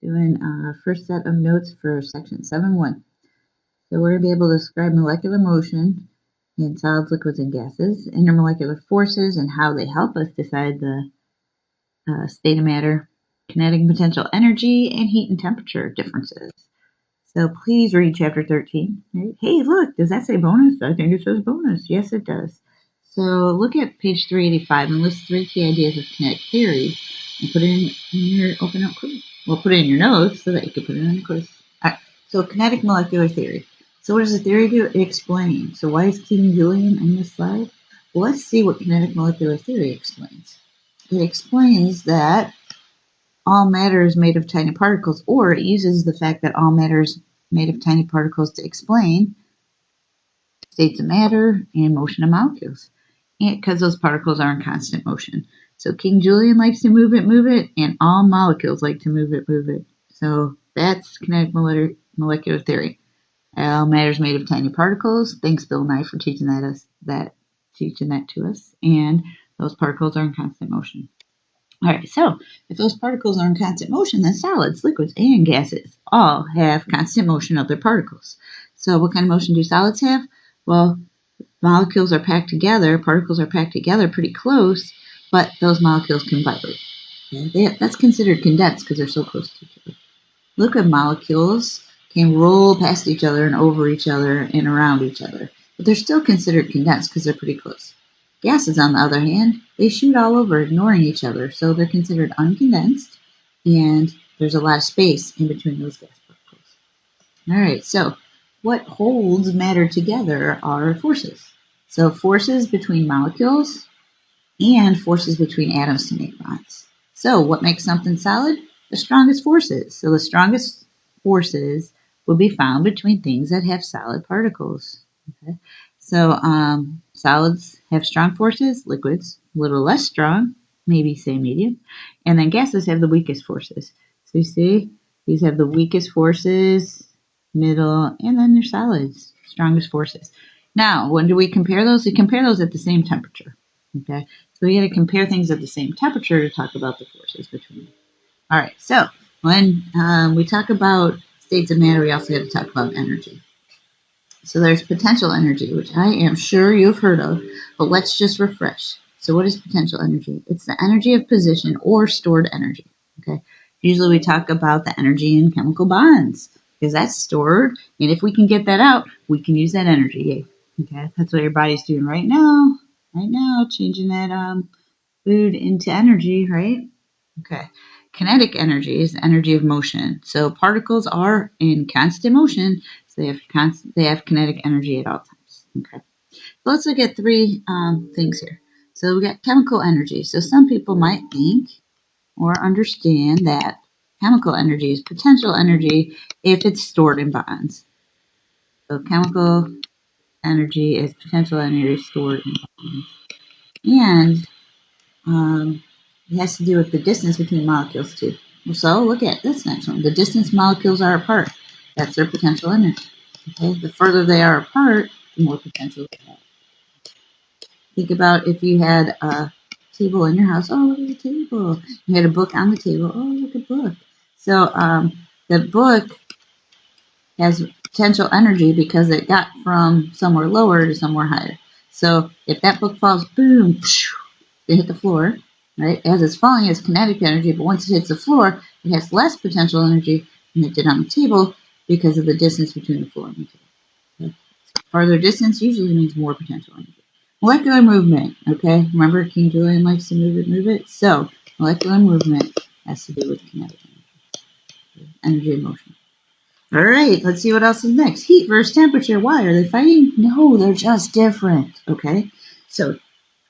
doing first set of notes for section 7.1. So we're going to be able to describe molecular motion in solids, liquids, and gases, intermolecular forces and how they help us decide the state of matter, kinetic and potential energy, and heat and temperature differences. So please read chapter 13. Hey, look, does that say bonus? I think it says bonus. Yes, it does. So look at page 385 and list 3 key ideas of kinetic theory and put it in your open note quiz. Well, put it in your notes so that you can put it in the quiz. All right. So kinetic molecular theory. So what does the theory do? It explains. So why is Keating Julian in this slide? Well, let's see what kinetic molecular theory explains. It explains that all matter is made of tiny particles, or it uses the fact that all matter is made of tiny particles to explain states of matter and motion of molecules, because those particles are in constant motion. So King Julian likes to move it, and all molecules like to move it. So that's kinetic molecular theory. All matter is made of tiny particles. Thanks, Bill Nye, for teaching that to us. And those particles are in constant motion. All right, so if those particles are in constant motion, then solids, liquids, and gases all have constant motion of their particles. So what kind of motion do solids have? Well, molecules are packed together, particles are packed together pretty close, but those molecules can vibrate. Okay? That's considered condensed because they're so close to each other. Liquid molecules can roll past each other and over each other and around each other, but they're still considered condensed because they're pretty close. Gases, on the other hand, they shoot all over, ignoring each other, so they're considered uncondensed, and there's a lot of space in between those gas particles. All right, so what holds matter together are forces. So forces between molecules and forces between atoms to make bonds. So what makes something solid? The strongest forces. So the strongest forces will be found between things that have solid particles. Okay? So solids have strong forces, liquids a little less strong, maybe say medium, and then gases have the weakest forces. So you see, these have the weakest forces, middle, and then they're solids, strongest forces. Now, when do we compare those? We compare those at the same temperature. Okay, so we got to compare things at the same temperature to talk about the forces between them. All right, so when we talk about states of matter, we also have to talk about energy. So there's potential energy, which I am sure you've heard of, but let's just refresh. So what is potential energy? It's the energy of position or stored energy. Okay. Usually we talk about the energy in chemical bonds because that's stored, and if we can get that out, we can use that energy. Okay. That's what your body's doing right now. Right now, changing that food into energy, right? Okay. Kinetic energy is the energy of motion. So particles are in constant motion, so they have kinetic energy at all times. Okay. So let's look at 3 things here. So we got chemical energy. So some people might think or understand that chemical energy is potential energy if it's stored in bonds. So chemical energy is potential energy stored in bonds. And it has to do with the distance between molecules too. So look at this next one. The distance molecules are apart. That's their potential energy. Okay? The further they are apart, the more potential they have. Think about if you had a table in your house. Oh, look at the table. You had a book on the table. Oh, look at the book. So the book has potential energy because it got from somewhere lower to somewhere higher. So if that book falls, boom, it hit the floor. Right? As it's falling, it has kinetic energy, but once it hits the floor, it has less potential energy than it did on the table because of the distance between the floor and the table. Okay? Farther distance usually means more potential energy. Molecular movement. Okay, remember King Julian likes to move it. So molecular movement has to do with kinetic energy and motion. All right, let's see what else is next. Heat versus temperature. Why are they fighting? No, they're just different. Okay, so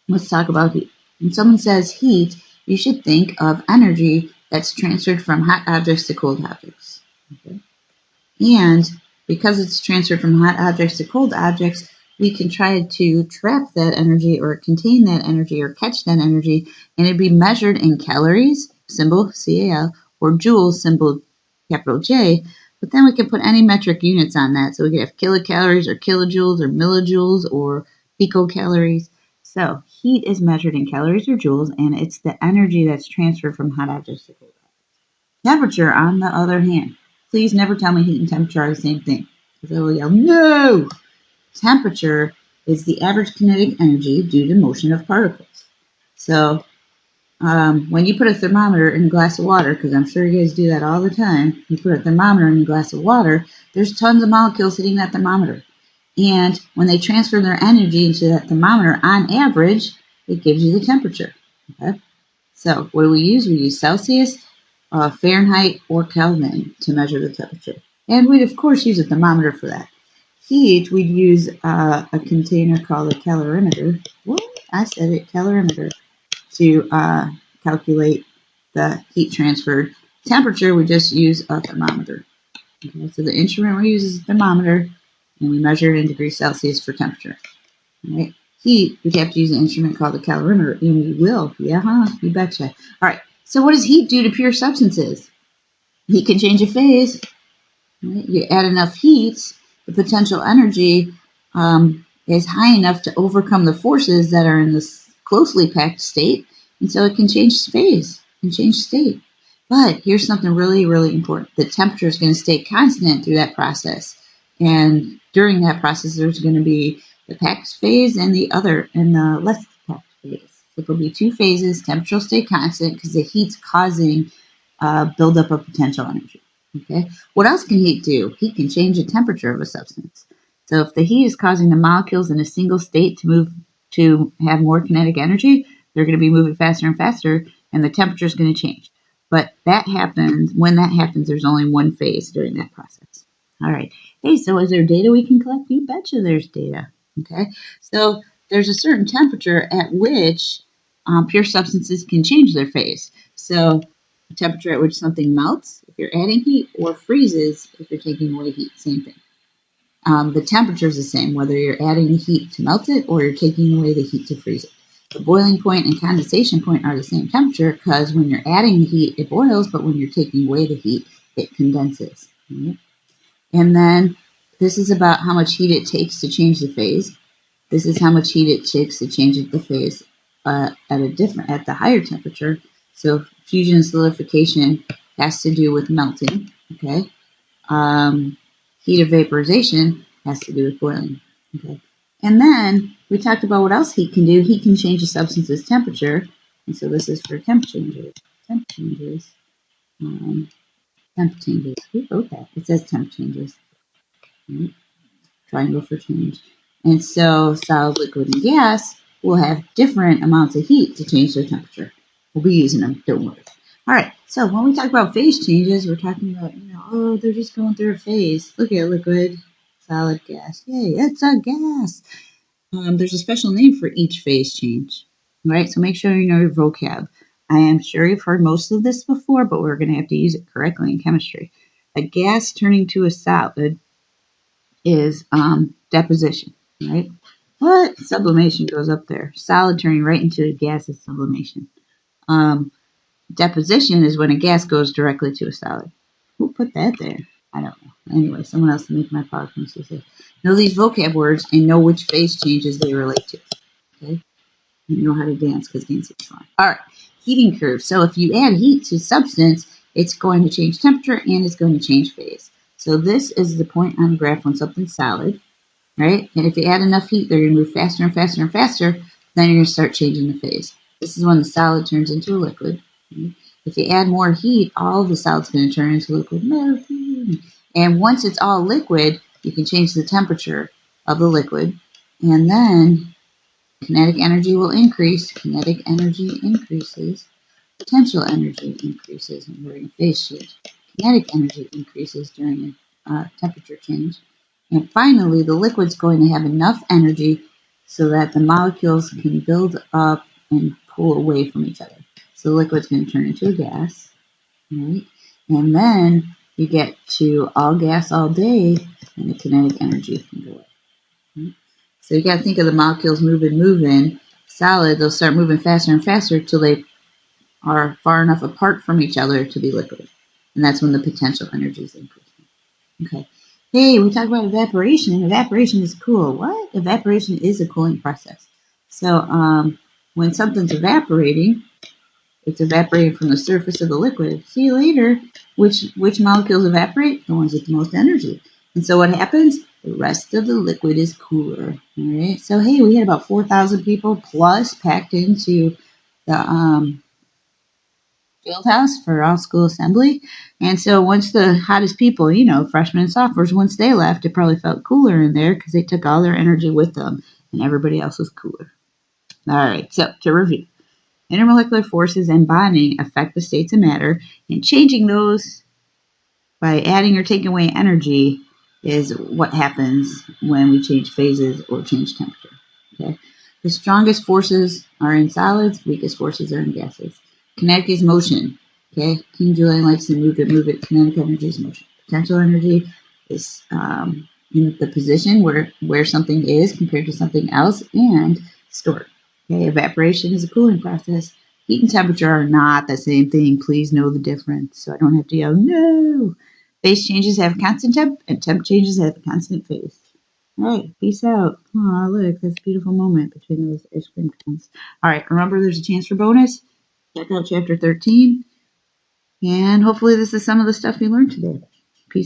let's talk about heat. When someone says heat, you should think of energy that's transferred from hot objects to cold objects. Okay? And because it's transferred from hot objects to cold objects, we can try to trap that energy or contain that energy or catch that energy, and it'd be measured in calories, symbol CAL, or joules, symbol capital J. But then we can put any metric units on that. So we could have kilocalories or kilojoules or millijoules or picocalories. So heat is measured in calories or joules, and it's the energy that's transferred from hot objects to cold objects. Temperature, on the other hand, please never tell me heat and temperature are the same thing, because I will yell, no! Temperature is the average kinetic energy due to motion of particles. So when you put a thermometer in a glass of water, because I'm sure you guys do that all the time, you put a thermometer in a glass of water, there's tons of molecules hitting that thermometer. And when they transfer their energy into that thermometer, on average, it gives you the temperature. Okay? So what do we use? We use Celsius, Fahrenheit, or Kelvin to measure the temperature. And we'd, of course, use a thermometer for that. Heat, we'd use a container called a calorimeter. What? I said it, calorimeter, to calculate the heat transferred. Temperature, we just use a thermometer. Okay, so the instrument we use is a thermometer, and we measure it in degrees Celsius for temperature. All right. Heat, we'd have to use an instrument called the calorimeter, and we will. Yeah, huh? You betcha. All right. So what does heat do to pure substances? Heat can change a phase. Right? You add enough heat, the potential energy is high enough to overcome the forces that are in this closely packed state, and so it can change phase and change state. But here's something really, really important. The temperature is going to stay constant through that process. And during that process, there's going to be the packed phase and the less packed phase. So there'll be two phases. Temperature will stay constant because the heat's causing buildup of potential energy. Okay. What else can heat do? Heat can change the temperature of a substance. So if the heat is causing the molecules in a single state to have more kinetic energy, they're going to be moving faster and faster, and the temperature is going to change. But when that happens, there's only one phase during that process. All right. Hey, so is there data we can collect? You betcha there's data. Okay. So there's a certain temperature at which pure substances can change their phase. So the temperature at which something melts if you're adding heat, or freezes if you're taking away heat, same thing. The temperature is the same whether you're adding heat to melt it or you're taking away the heat to freeze it. The boiling point and condensation point are the same temperature because when you're adding the heat, it boils, but when you're taking away the heat, it condenses. Right? And then this is about how much heat it takes to change the phase. This is how much heat it takes to change the phase at the higher temperature. So fusion and solidification has to do with melting. Okay. Heat of vaporization has to do with boiling. Okay. And then we talked about what else heat can do. Heat can change a substance's temperature. And so this is for temp changes. Temp changes. Temp changes. Who wrote that? It says temp changes. Right. Triangle for change. And so solid, liquid, and gas will have different amounts of heat to change their temperature. We'll be using them, don't worry. All right, so when we talk about phase changes, we're talking about, they're just going through a phase. Look at liquid, solid, gas. Yay, it's a gas. There's a special name for each phase change. All right, so make sure you know your vocab. I am sure you've heard most of this before, but we're going to have to use it correctly in chemistry. A gas turning to a solid is deposition, right? What? Sublimation goes up there. Solid turning right into a gas is sublimation. Deposition is when a gas goes directly to a solid. Who put that there? I don't know. Anyway, someone else to make my PowerPoint so say. Know these vocab words and know which phase changes they relate to. Okay? You know how to dance because dancing is fun. All right. Heating curve. So if you add heat to substance, it's going to change temperature and it's going to change phase. So this is the point on the graph when something's solid, right? And if you add enough heat, they're going to move faster and faster and faster. Then you're going to start changing the phase. This is when the solid turns into a liquid. Right? If you add more heat, all of the solid's going to turn into liquid, melting. And once it's all liquid, you can change the temperature of the liquid. And then kinetic energy will increase. Kinetic energy increases. Potential energy increases during a phase change. Kinetic energy increases during a temperature change. And finally, the liquid's going to have enough energy so that the molecules can build up and pull away from each other. So the liquid's going to turn into a gas, right? And then you get to all gas all day, and the kinetic energy can go away. Right? So you got to think of the molecules moving. Solid, they'll start moving faster and faster till they are far enough apart from each other to be liquid. And that's when the potential energy is increasing. Okay. Hey, we talk about evaporation, and evaporation is cool. What? Evaporation is a cooling process. So when something's evaporating, It's evaporating from the surface of the liquid. See you later. Which molecules evaporate? The ones with the most energy. And so what happens? The rest of the liquid is cooler. All right. So hey, we had about 4,000 people plus packed into the field house for all school assembly. And so once the hottest people, freshmen and sophomores, once they left, it probably felt cooler in there because they took all their energy with them, and everybody else was cooler. All right. So to review. Intermolecular forces and bonding affect the states of matter, and changing those by adding or taking away energy is what happens when we change phases or change temperature. Okay? The strongest forces are in solids, weakest forces are in gases. Kinetic is motion. Okay? King Julian likes to move it. Kinetic energy is motion. Potential energy is in the position where something is compared to something else and stored. Okay? Evaporation is a cooling process. Heat and temperature are not the same thing. Please know the difference so I don't have to yell, no. Phase changes have a constant temp, and temp changes have a constant phase. All right, peace out. Aw, look, that's a beautiful moment between those ice cream cones. All right, remember there's a chance for bonus. Check out chapter 13. And hopefully this is some of the stuff we learned today.